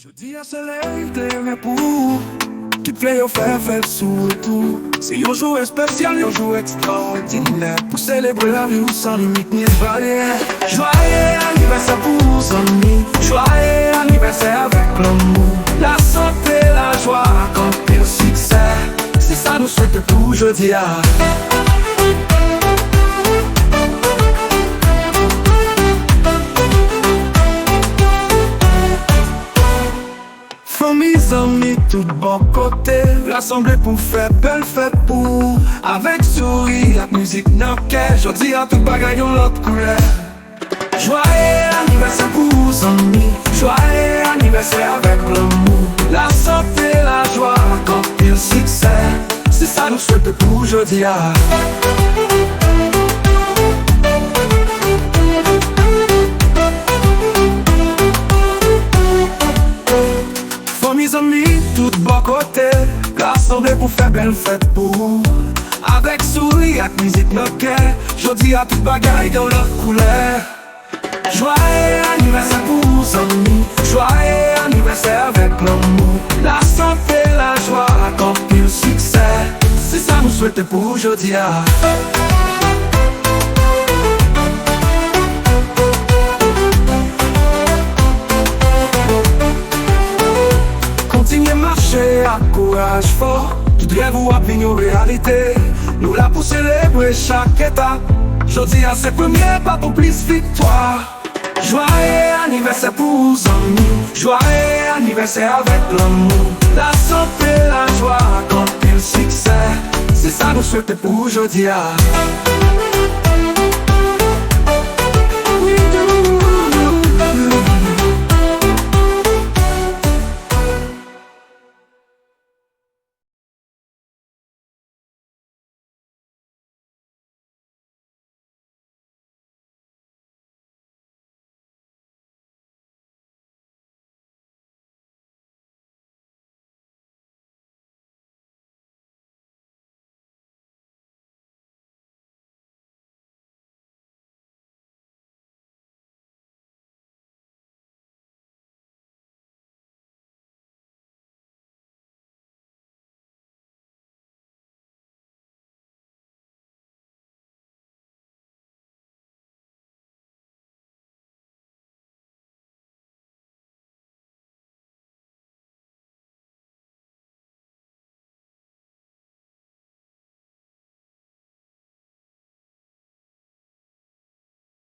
Jodi a soleil te repos, qui te fait faire sous le tout. C'est un jour spécial, un jour extraordinaire, pour célébrer la vie sans limite ni barrière. Joyeux anniversaire pour nos amis, joyeux anniversaire avec l'amour, la santé, la joie, accomplir le succès. C'est ça nous souhaite pour jeudi. Mes amis tout bon côté, rassemblés pour faire belle fête pour. Avec sourire, musique dans le cœur, jodi à tout bagaille en l'autre couleur. Joyeux anniversaire pour nos amis, joyeux anniversaire avec l'amour, la santé, la joie, accomplir le succès. C'est ça nous souhaite pour jeudi. Mes amis, tout bon côté, rassemblés pour faire belle fête pour. Avec sourire, avec musique dans le cœur, jodi à tout bagaille dans leur couleur. Joyeux anniversaire pour nos amis, joyeux anniversaire avec l'amour, la santé, la joie, accomplir le succès. C'est ça nous souhaite pour jodi. Continuez marcher à courage fort, tout rêve ou à venir en réalité. Nous là pour célébrer chaque étape, jodi à ses premiers pas pour plus victoire. Joyeux anniversaire pour nos amis, joyeux anniversaire avec l'amour, la santé, la joie, accomplir le succès. C'est ça nous souhaite pour jodi.